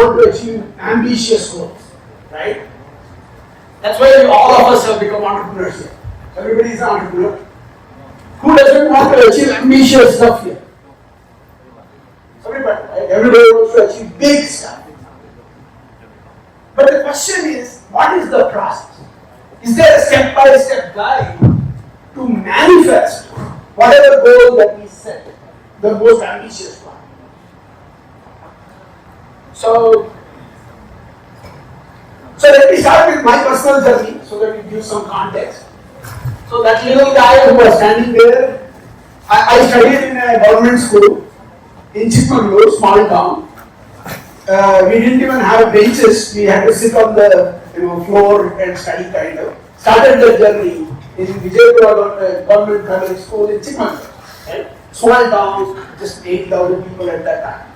want to achieve ambitious goals, right? That's why all of us have become entrepreneurs here. Everybody is an entrepreneur. Who doesn't want to achieve ambitious stuff here? Everybody, right? Everybody wants to achieve big stuff. But the question is, what is the process? Is there a step-by-step guide to manifest whatever goal that we set, the most ambitious one? So let me start with my personal journey so that we give some context. So that little guy who was standing there, I studied in a government school in Chikmagalur, small town. We didn't even have benches. We had to sit on the floor and study kind of. Started the journey in Vijaypura government primary school in Chikmagalur. Right? Small town, just 8,000 people at that time.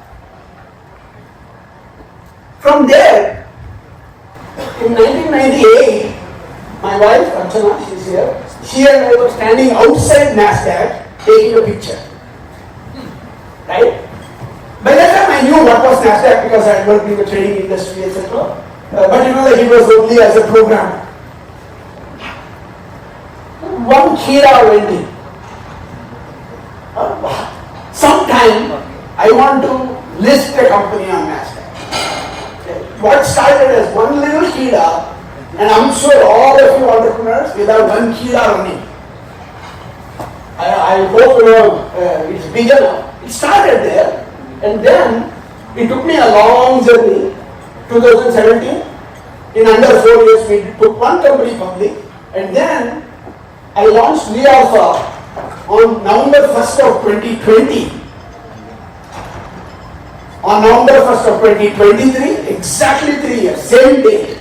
From there, in 1998, my wife Archana, she's here, she and I were standing outside NASDAQ taking a picture. Right? By that time I knew what was NASDAQ because I had worked in the trading industry, etc. But he was only as a programmer. One Kira went in. Sometime I want to list a company on NASDAQ. What started as one little Kira, and I'm sure all of you entrepreneurs will have one Kira running. I hope it's big enough. It started there, and then it took me a long journey. 2017, in under 4 years, we took one company public, and then I launched Alpha on November 1st of 2020. On November 1st of 2023, exactly 3 years, same date.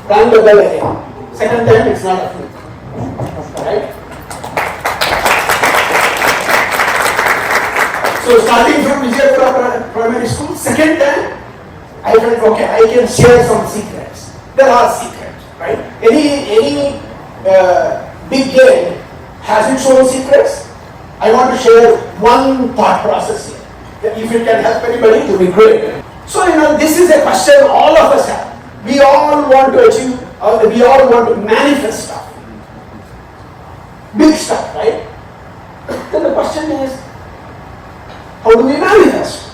Rang the bell again. Second time, it's not a fluke. Right? So starting from Vijaypura primary school, second time, I felt okay, I can share some secrets. There are secrets, right? Any big game has its own secrets. I want to share one thought process here. If it can help anybody, it will be great. So this is a question all of us have. We all want to achieve, we all want to manifest stuff. Big stuff, right? Then the question is, how do we manifest?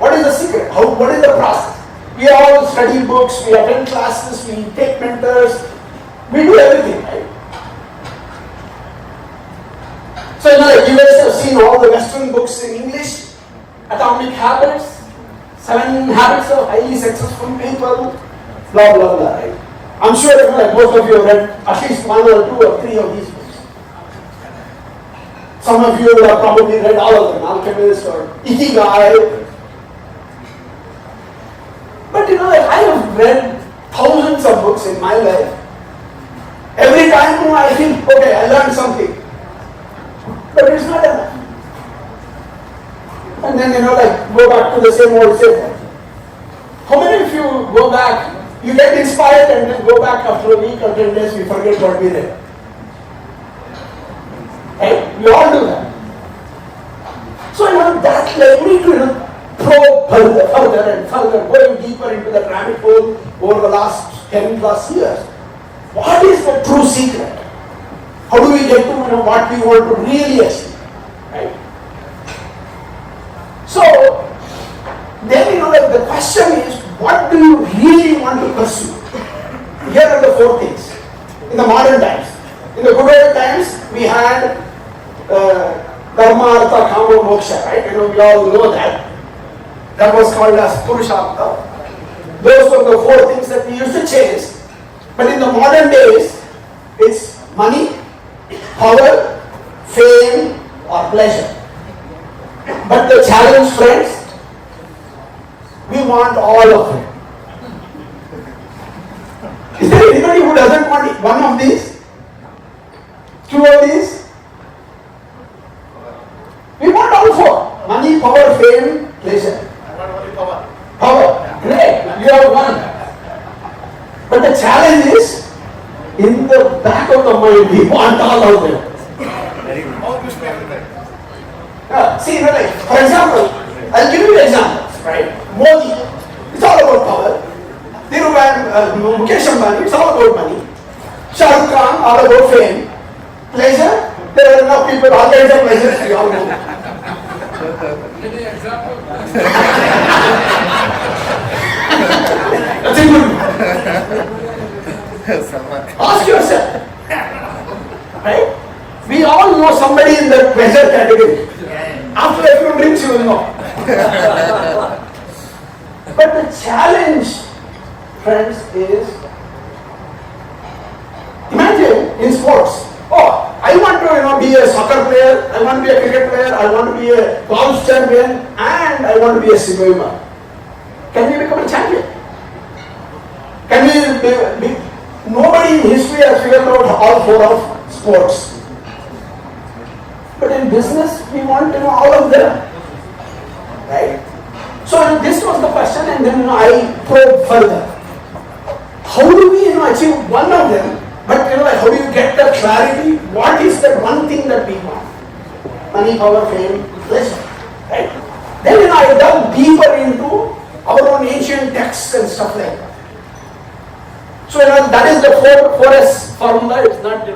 What is the secret? What is the process? We all study books, we attend classes, we take mentors, we do everything, right? So you guys have seen all the Western books in English, Atomic Habits, 7 Habits of Highly Successful People, blah blah blah, right? I'm sure most of you have read at least 1 or 2 or 3 of these books. Some of you have probably read all of them, Alchemist or Ikigai. But I have read thousands of books in my life. Every time I think, okay, I learned something. But it's not enough. And then go back to the same old thing. How many of you go back, you get inspired and then go back after a week or 10 days, we forget what we read? Right? We all do that. So that led me to probe further and further, going deeper into the rabbit hole over the last 10 plus years. What is the true secret? How do we get to what we want to really achieve? Right? So then the question is, what do you really want to pursue? Here are the 4 things. In the modern times, in the good old times, we had Dharma, Artha, Kama, Moksha, right? We all know that. That was called as Purushartha. Those were the 4 things that we used to chase. But in the modern days, it's money, power, fame, or pleasure. But the challenge, friends, we want all of it. Is there anybody who doesn't want one of these? 2 of these? We want all 4. Money, power, fame, pleasure. I want only power. Power. Great. You have one. But the challenge is, in the back of the mind, we want all of them. See, for example, I'll give you examples, right? Modi, Mukesh Ambani, it's all about money. Shah Rukh Khan, all about fame. Pleasure, there are enough people, all kinds of pleasures, we all know. Any example? That's a good one. Ask yourself. Right? We all know somebody in the pleasure category. After a few drinks, you will know. But the challenge, friends, is imagine in sports. Oh, I want to be a soccer player, I want to be a cricket player, I want to be a golf champion, and I want to be a swimmer. Can we become a champion? Can we be nobody in history has figured out all four of sports. But in business, we want to know all of them. Right? So this was the question, and then I probed further. How do we achieve one of them? But how do you get the clarity? What is that one thing that we want? Money, power, fame, pleasure. Right? Then I dug deeper into our own ancient texts and stuff like that. So that is the 4S formula. It's not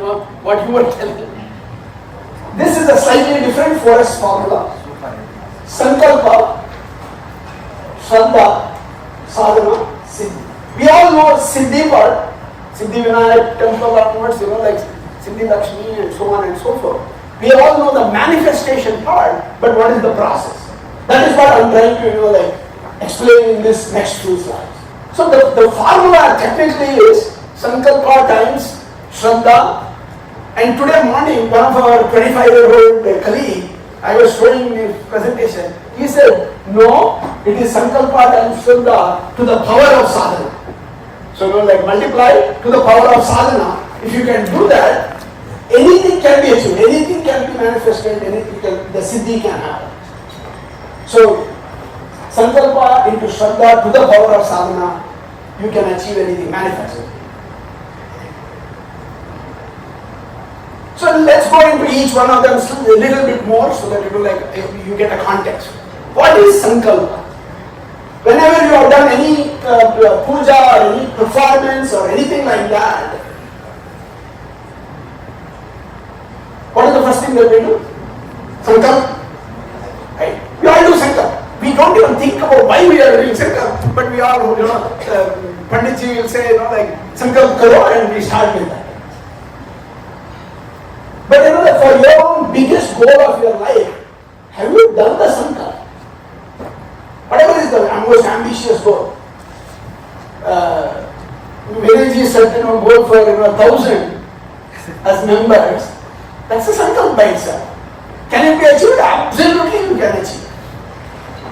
what you were telling. This is a slightly different 4S formula. Sankalpa, Shraddha, Sadhana, Siddhi. We all know Siddhi part. Siddhi Vinayak temple onwards, like Siddhi Lakshmi and so on and so forth. We all know the manifestation part, but what is the process? That is what I'm trying to explain in this next few slides. So the formula technically is Sankalpa times Shraddha. And today morning, one of our 25-year-old colleague, I was showing the presentation, he said, no, it is Sankalpa times Shraddha to the power of Sadhana. So multiply to the power of Sadhana. If you can do that, anything can be achieved, anything can be manifested, the Siddhi can happen. So, Sankalpa into Shraddha to the power of Sadhana, you can achieve anything, manifest it. So let's go into each one of them a little bit more so that you get a context. What is Sankalpa? Whenever you have done any puja or any performance or anything like that, what is the first thing that we do? Sankalpa. Right? We all do Sankalpa. We don't even think about why we are doing Sankalpa, but we all, Panditji will say, Sankalpa karo, and we start with that. But for your own biggest goal of your life, have you done the Sankalpa? Whatever is the most ambitious goal. Vinayji said, goal for 1,000 as members. That's a Sankalpa by itself. Can it be achieved? Absolutely you can achieve.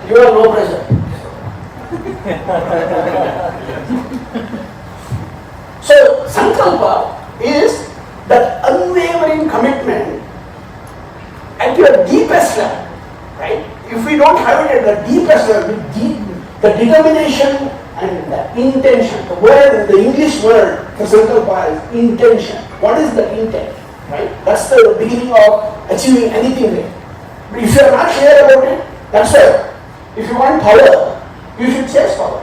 You have no pressure. So Sankalpa is that unwavering commitment at your deepest level, right? If we don't have it at the deepest level, the determination and the intention, the English word for Sankalpa is intention. What is the intent, right? That's the beginning of achieving anything there. But if you are not clear about it, that's why. If you want power, you should chase power.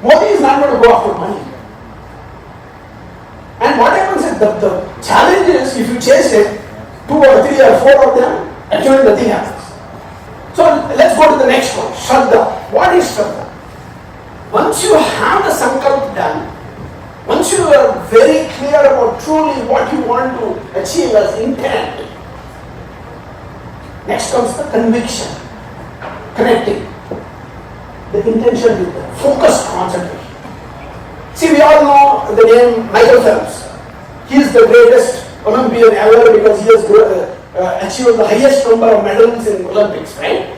Modi is not going to go after money. And what happens is the challenge is if you chase it, 2 or 3 or 4 of them, actually nothing happens. So let's go to the next one, Shraddha. What is Shraddha? Once you have the Sankalpa done, once you are very clear about truly what you want to achieve as intent, next comes the conviction, connecting the intention with the focused concentration. See, we all know the name Michael Phelps. He is the greatest Olympian ever because he has achieved the highest number of medals in Olympics, right?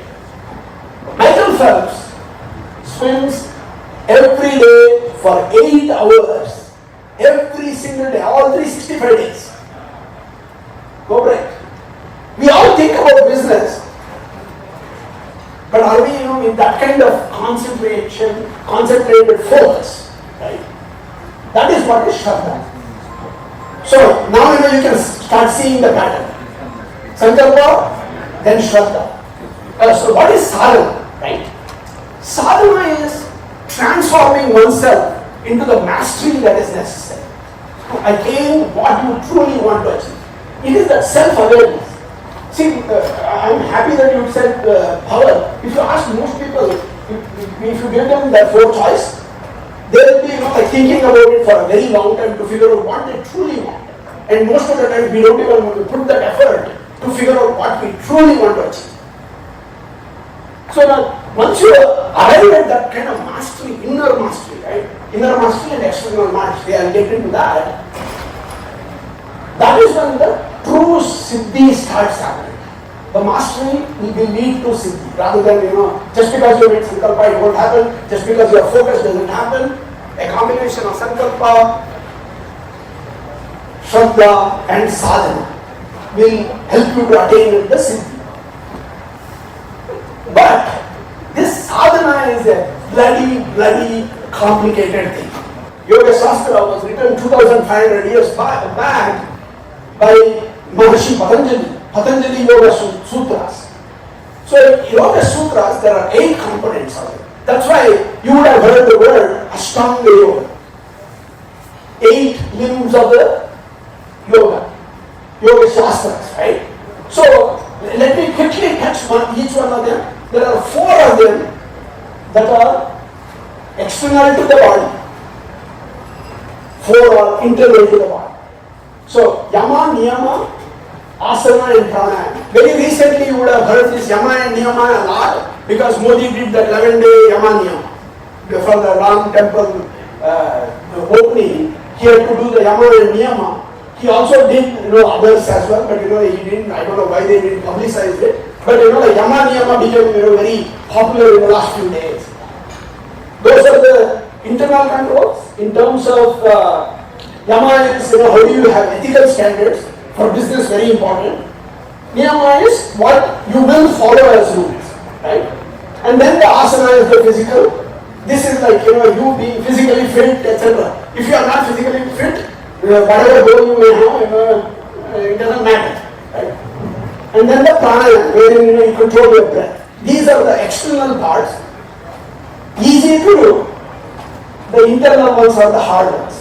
Michael Phelps swims every day for 8 hours, every single day, all 365 days. Go break. We all think about business, but are we, in that kind of concentrated focus? Right? That is what is Shraddha. So now you can start seeing the pattern. Sankalpa, then Shraddha. So what is Sadhana? Right? Sadhana is transforming oneself into the mastery that is necessary. Again, what you truly want to achieve. It is that self-awareness. See, I'm happy that you said power. If you ask most people, if you give them that 4 choice, they will be like thinking about it for a very long time to figure out what they truly want. And most of the time we don't even want to put that effort to figure out what we truly want to achieve. So now, once you arrive at that kind of mastery, inner mastery, right? Inner mastery and external mastery, I'll get into that. That is when the true Siddhi starts happening. The mastery will lead to Siddhi. Rather than, just because you make Sankalpa, it won't happen. Just because your focus doesn't happen. A combination of Sankalpa, Shraddha and Sadhana will help you to attain the Siddhi. But this sadhana is a bloody complicated thing. Yoga Shastra was written 2500 years back by Maharishi Patanjali. Patanjali Yoga Sutras. So in Yoga Sutras there are 8 components of it. That's why you would have heard the word Ashtanga Yoga. 8 limbs of the Yoga Shastras, right? So let me quickly touch each one of them. There are 4 of them that are external to the body. 4 are internal to the body. So Yama, Niyama, Asana and Pranayama. Very recently you would have heard this Yama and Niyama a lot because Modi did that 11-day Yama Niyama. For the Ram temple opening, he had to do the Yama and Niyama. He also did others as well, but he didn't, I don't know why they didn't publicize it. But the Yama Niyama became very popular in the last few days. Those are the internal controls. In terms of Yama is how do you have ethical standards for business, very important. Niyama is what you will follow as rules, right? And then the asana is the physical. This is like you being physically fit, etc. If you are not physically fit, whatever goal you may have, it doesn't matter, right? And then the pranayama, wherein you control your breath. These are the external parts. Easy to do. The internal ones are the hard ones.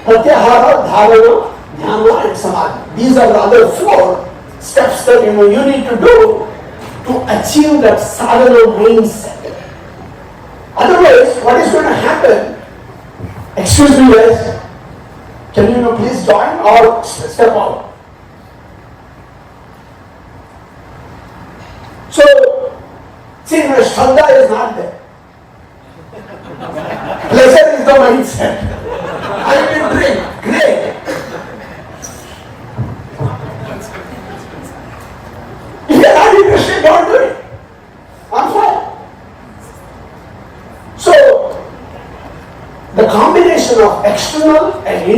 Pratyahara, dharana, dhyana and samadhi. These are the other 4 steps that you need to do to achieve that sadhana mindset. Otherwise, what is going to happen? Excuse me guys, can you please join or step out? So, see, my Shraddha is not there. Pleasure is the mindset. I will drink, great. If you are not interested, don't do it. I'm fine. So, the combination of external and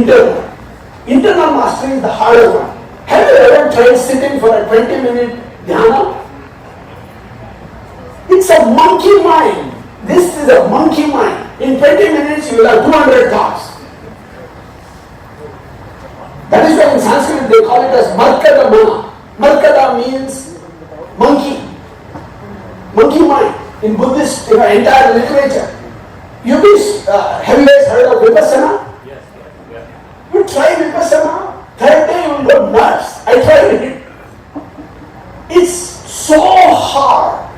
internal mastery is the harder one. Have you ever tried sitting for a 20-minute dhyana? It's a monkey mind. This is a monkey mind. In 20 minutes you will have 200 thoughts. That is why in Sanskrit they call it as Markada Mana. Markada means monkey. Monkey mind. In Buddhist entire literature. Have you guys heard of Vipassana? Yes. You try Vipassana, 3rd day you will go nuts. I tried it. It's so hard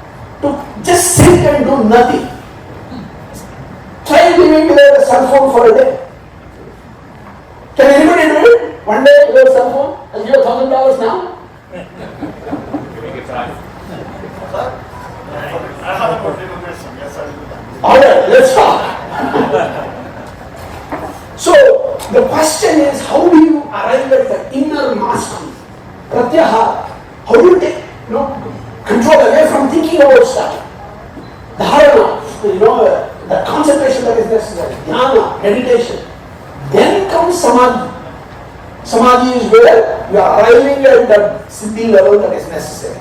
to just sit and do nothing. Try living without a cell phone for a day. Can anybody do it? One day without a cell phone? I'll give you $1,000 now. Give it time. I have a particular question. Yes, I will do that. Alright, let's talk. So, the question is, how do you arrive at the inner mastery? Pratyahara. How do you take control away from thinking about stuff? Dharana, the concentration that is necessary. Dhyana, meditation. Then comes samadhi. Samadhi is where you are arriving at the Siddhi level that is necessary.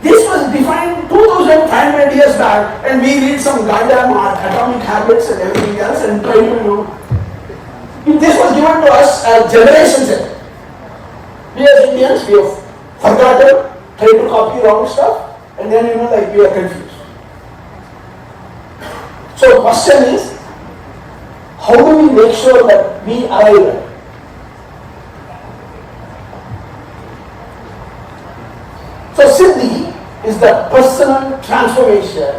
This was defined 2500 years back, and we read some goddamn atomic habits and everything else and try to This was given to us as generations ago. We as Indians, we have forgotten, tried to copy wrong stuff, and then we are confused. So the question is, how do we make sure that we arrive at? So Siddhi is the personal transformation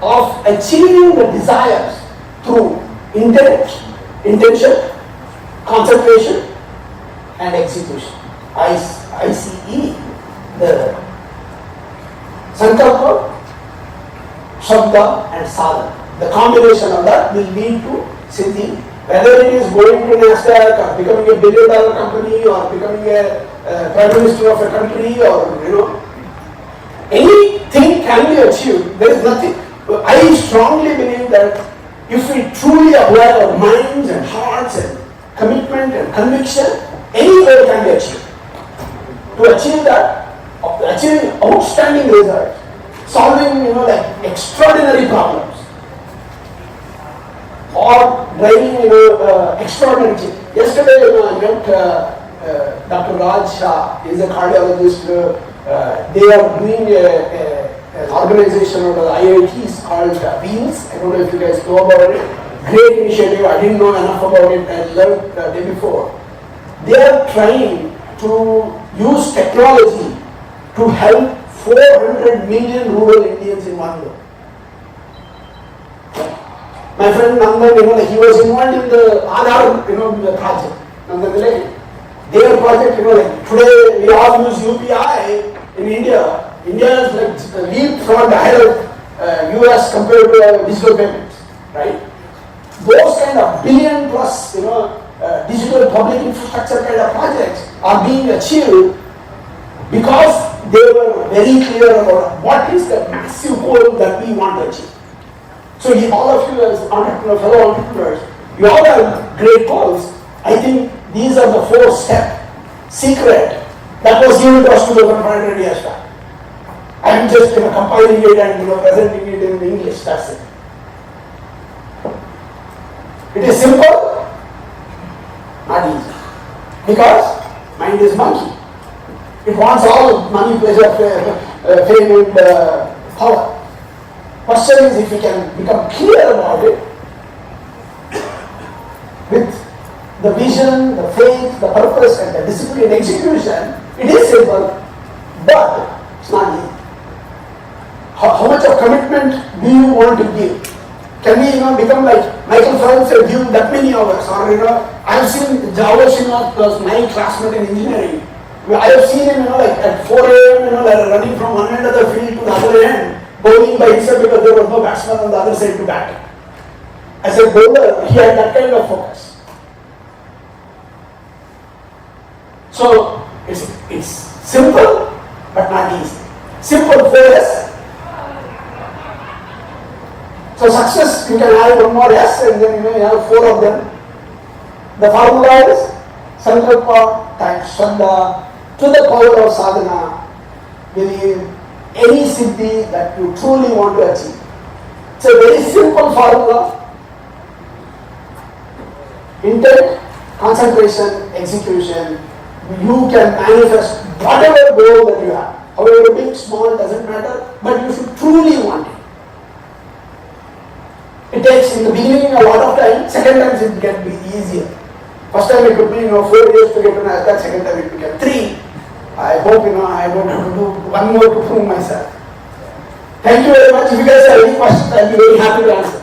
of achieving the desires through intention, concentration and execution. ICE, the Sankalpa, Shraddha and Sadhana. The combination of that will lead to Siddhi. Whether it is going to nasdaq or becoming a billion-dollar company or becoming a prime minister of a country or anything can be achieved. There is nothing. I strongly believe that if we truly apply our minds and hearts and commitment and conviction, any goal can be achieved. To achieve that, achieving outstanding results, solving extraordinary problems, or driving extraordinary change. Yesterday I met Dr. Raj Shah, he is a cardiologist. They are doing an organization of the IITs called Wheels. I don't know if you guys know about it. Great initiative. I didn't know enough about it. I learned the day before. They are trying to use technology to help 400 million rural Indians in one go. My friend Nandan, he was involved in the Aadhaar, the project. Nandan, their project, today we all use UPI in India. India is leapfrogged ahead of US compared to digital payments, right? Those kind of billion plus, digital public infrastructure kind of projects are being achieved because they were very clear about what is the massive goal that we want to achieve. So all of you as entrepreneurs, fellow entrepreneurs, you all have great goals. I think these are the 4-step secret that was given to us 2,500 years back. I am just compiling it and presenting it in English, that's it. It is simple, not easy. Because mind is monkey. It wants all money, pleasure, fame and power. Question is if we can become clear about it with the vision, the faith, the purpose and the discipline and execution, it is simple, but it's not easy. How much of commitment do you want to give? Can we become like Michael Phelps and give that many hours? Or I have seen Jawahar Srinath was my classmate in engineering. I have seen him at 4 a.m. running from one end of the field to the other end, bowling by himself because there was no batsman on the other side to bat. As a bowler, he had that kind of focus. So it's simple but not easy. Simple for us. So success, you can add one more S and then you have 4 of them. The formula is Sankalpa times Shraddha to the power of Sadhana will any Siddhi that you truly want to achieve. It's a very simple formula. Intent, concentration, execution. You can manifest whatever goal that you have. However big, small, doesn't matter, but you should truly want it. It takes in the beginning a lot of time, second time it can be easier. First time it could be 4 years to get to NASDAQ, second time it became 3. I hope I don't have to do one more to prove myself. Thank you very much. If you guys have any questions, I'll be very happy to answer.